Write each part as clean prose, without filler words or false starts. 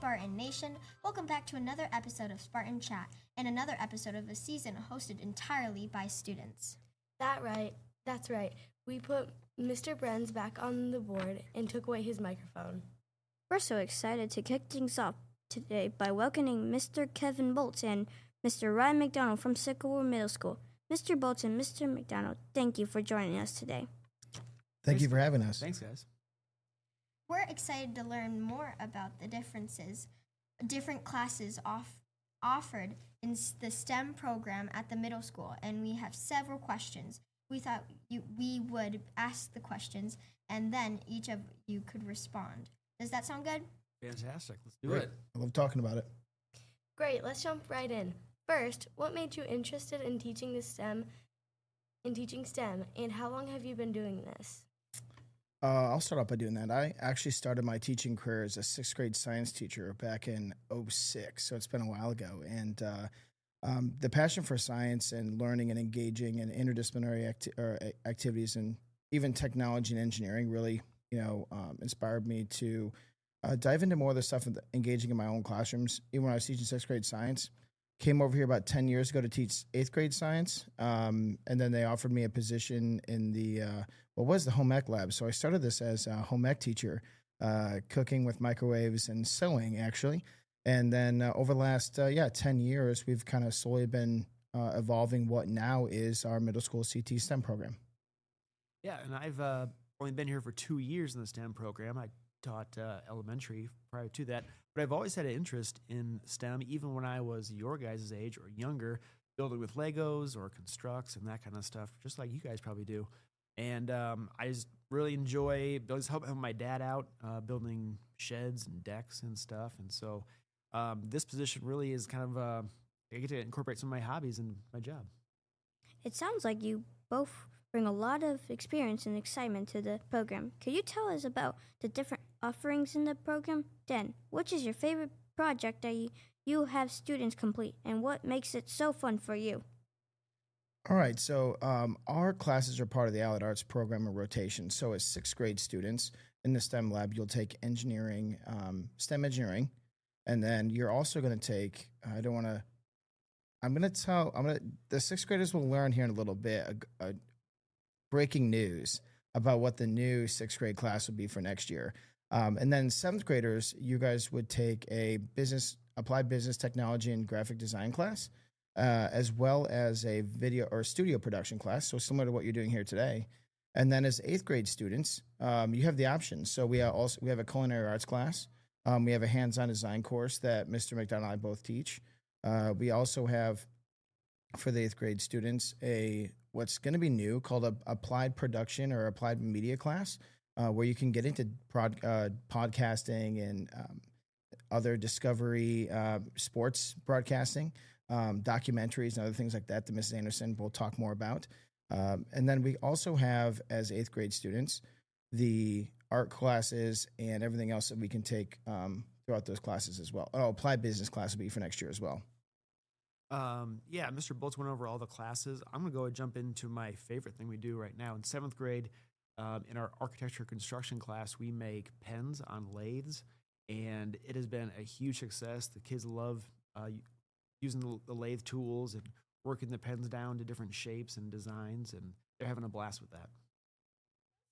Spartan Nation. Welcome back to another episode of Spartan Chat and another episode of a season hosted entirely by students. That's right. We put Mr. Brenz back on the board and took away his microphone. We're so excited to kick things off today by welcoming Mr. Kevin Boltz and Mr. Ryleigh McDonald from Sycamore Middle School. Mr. Boltz and Mr. McDonald, thank you for joining us today. Thank you for having us. Thanks, guys. We're excited to learn more about the different classes offered in the STEM program at the middle school, and we have several questions. We thought we would ask the questions, and then each of you could respond. Does that sound good? Fantastic. Let's do it. I love talking about it. Great, let's jump right in. First, what made you interested in teaching STEM, and how long have you been doing this? I'll start off by doing that. I actually started my teaching career as a sixth grade science teacher back in '06, so it's been a while ago. And the passion for science and learning and engaging in interdisciplinary activities and even technology and engineering really, inspired me to dive into more of the stuff and engaging in my own classrooms. Even when I was teaching sixth grade science, came over here about 10 years ago to teach eighth grade science, and then they offered me a position in the what was the home ec lab. So I started this as a home ec teacher, cooking with microwaves and sewing, actually. And then over the last 10 years, we've kind of slowly been evolving what now is our middle school CT STEM program. Yeah, and I've only been here for 2 years in the STEM program. I taught elementary prior to that, but I've always had an interest in STEM, even when I was your guys' age or younger, building with Legos or constructs and that kind of stuff, just like you guys probably do. And I just really enjoy helping my dad out, building sheds and decks and stuff. And so this position really is kind of, I get to incorporate some of my hobbies in my job. It sounds like you both bring a lot of experience and excitement to the program. Could you tell us about the different offerings in the program? Then, which is your favorite project that you have students complete, and what makes it so fun for you? All right, so our classes are part of the Allied Arts program of rotation. So as sixth grade students in the STEM lab, you'll take engineering, STEM engineering, and then you're also going to take, the sixth graders will learn here in a little bit, breaking news about what the new sixth grade class would be for next year. And then seventh graders, you guys would take a applied business technology and graphic design class, as well as a video or studio production class, so similar to what you're doing here today. And then as eighth grade students, you have the options. So we have a culinary arts class. We have a hands-on design course that Mr. McDonald and I both teach. We also have, for the eighth grade students, what's going to be new called a applied production or applied media class, where you can get into podcasting and other discovery, sports broadcasting, documentaries and other things like that Mrs. Anderson will talk more about. And then we also have, as eighth grade students, the art classes and everything else that we can take throughout those classes as well. Applied business class will be for next year as well. Mr. Boltz went over all the classes. I'm going to go and jump into my favorite thing we do right now. In seventh grade, in our architecture construction class, we make pens on lathes, and it has been a huge success. The kids love using the lathe tools and working the pens down to different shapes and designs, and they're having a blast with that.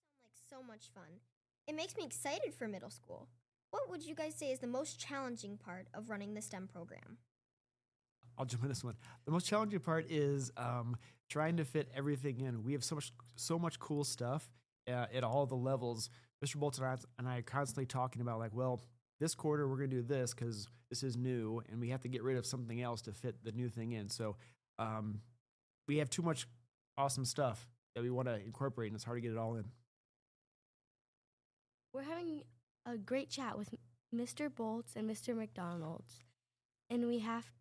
Sounds like so much fun. It makes me excited for middle school. What would you guys say is the most challenging part of running the STEM program? I'll jump in this one. The most challenging part is trying to fit everything in. We have so much cool stuff at all the levels. Mr. Boltz and I are constantly talking about this quarter we're going to do this because this is new, and we have to get rid of something else to fit the new thing in. So we have too much awesome stuff that we want to incorporate, and it's hard to get it all in. We're having a great chat with Mr. Boltz and Mr. McDonald, and we have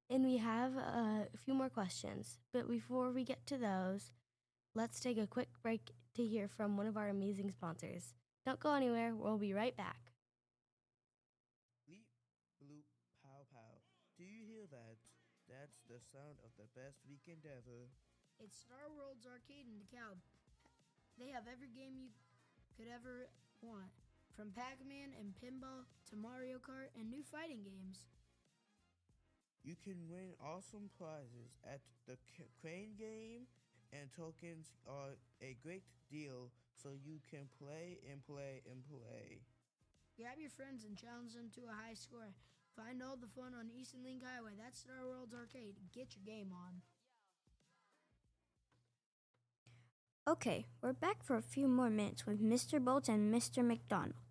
a few more questions. But before we get to those, let's take a quick break to hear from one of our amazing sponsors. Don't go anywhere. We'll be right back. Bleep, bloop, pow, pow. Do you hear that? That's the sound of the best weekend ever. It's Star World's arcade in DeKalb. They have every game you could ever want. from Pac-Man and pinball to Mario Kart and new fighting games. You can win awesome prizes at the crane game, and tokens are a great deal, so you can play and play and play. Grab your friends and challenge them to a high score. Find all the fun on Easton Link Highway. That's Star World's Arcade. Get your game on. Okay, we're back for a few more minutes with Mr. Boltz and Mr. McDonald.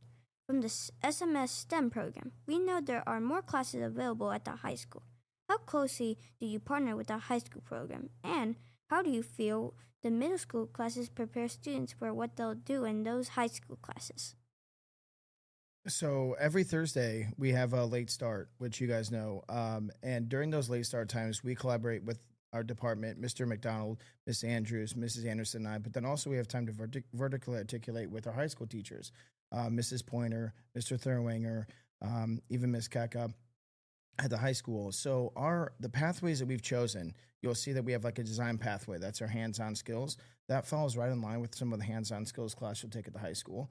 From the SMS STEM program, we know there are more classes available at the high school. How closely do you partner with the high school program? And how do you feel the middle school classes prepare students for what they'll do in those high school classes? So every Thursday we have a late start, which you guys know. And during those late start times, we collaborate with our department, Mr. McDonald, Miss Andrews, Mrs. Anderson, and I. But then also we have time to vertically articulate with our high school teachers, Mrs. Pointer, Mr. Thurwanger, even Miss Keka at the high school. So the pathways that we've chosen, you'll see that we have like a design pathway. That's our hands-on skills. That falls right in line with some of the hands-on skills class you'll take at the high school.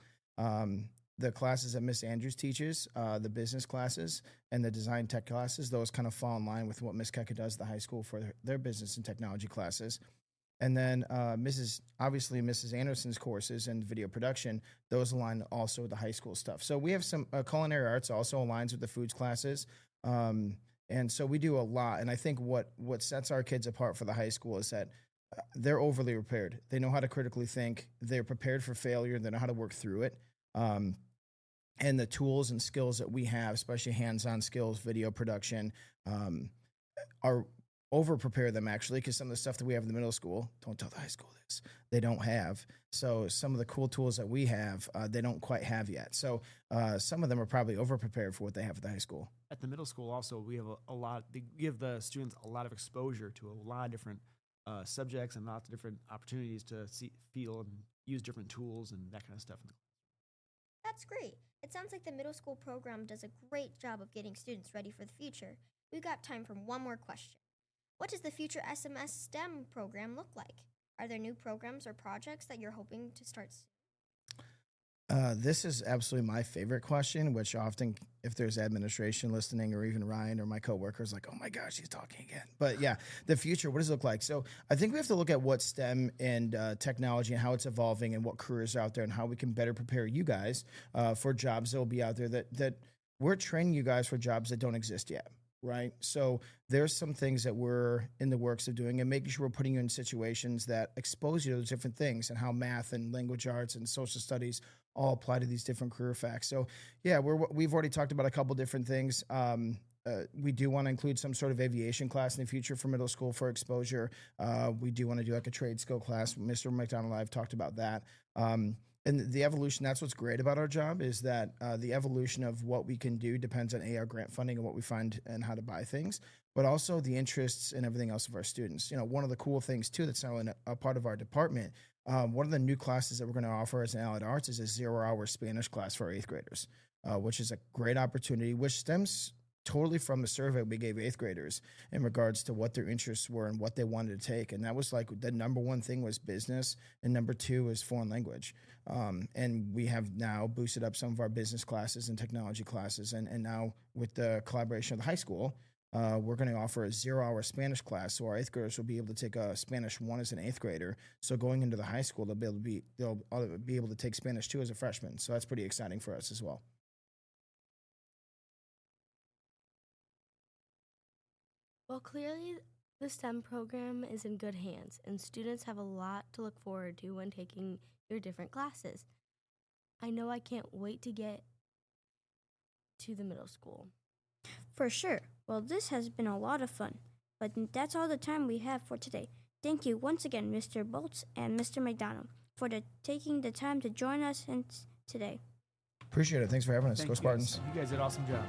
The classes that Miss Andrews teaches, the business classes and the design tech classes, those kind of fall in line with what Miss Keka does at the high school for their business and technology classes. And then Mrs. Anderson's courses and video production, those align also with the high school stuff. So we have some culinary arts also aligns with the foods classes. And so we do a lot. And I think what sets our kids apart for the high school is that they're overly prepared. They know how to critically think. They're prepared for failure. They know how to work through it. And the tools and skills that we have, especially hands-on skills, video production, are over-prepare them actually, because some of the stuff that we have in the middle school, don't tell the high school this, they don't have. So some of the cool tools that we have, they don't quite have yet. So some of them are probably over-prepared for what they have at the high school. At the middle school also, we have they give the students a lot of exposure to a lot of different subjects and lots of different opportunities to see, feel, and use different tools and that kind of stuff. That's great. It sounds like the middle school program does a great job of getting students ready for the future. We've got time for one more question. What does the future SMS STEM program look like? Are there new programs or projects that you're hoping to start soon? This is absolutely my favorite question, which often, if there's administration listening or even Ryan or my coworkers, like, oh my gosh, he's talking again. But yeah, the future, what does it look like? So I think we have to look at what STEM and technology and how it's evolving and what careers are out there and how we can better prepare you guys for jobs that will be out there that we're training you guys for jobs that don't exist yet. Right. So there's some things that we're in the works of doing and making sure we're putting you in situations that expose you to those different things and how math and language arts and social studies all apply to these different career facts. So yeah, we've already talked about a couple different things. We do want to include some sort of aviation class in the future for middle school for exposure. We do want to do like a trade skill class. Mr. McDonald and I have talked about that. And the evolution, that's what's great about our job, is that the evolution of what we can do depends on AR grant funding and what we find and how to buy things, but also the interests and everything else of our students. You know, one of the cool things too that's now a part of our department, one of the new classes that we're going to offer as an Allied Arts is a 0-hour Spanish class for our 8th graders, which is a great opportunity, which stems totally from the survey we gave 8th graders in regards to what their interests were and what they wanted to take. And that was like the number one thing was business, and number two is foreign language. And we have now boosted up some of our business classes and technology classes. And now with the collaboration of the high school, we're going to offer a 0-hour Spanish class. So our 8th graders will be able to take a Spanish 1 as an 8th grader. So going into the high school, they'll be able to take Spanish 2 as a freshman. So that's pretty exciting for us as well. Well, clearly the STEM program is in good hands, and students have a lot to look forward to when taking your different classes. I know I can't wait to get to the middle school. For sure. Well, this has been a lot of fun, but that's all the time we have for today. Thank you once again, Mr. Boltz and Mr. McDonald, for taking the time to join us today. Appreciate it. Thanks for having us. Go Spartans. You guys did an awesome job.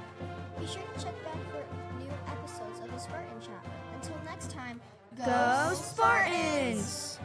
Be sure to check back for new episodes of the Spartan Chat. Until next time, Go Spartans!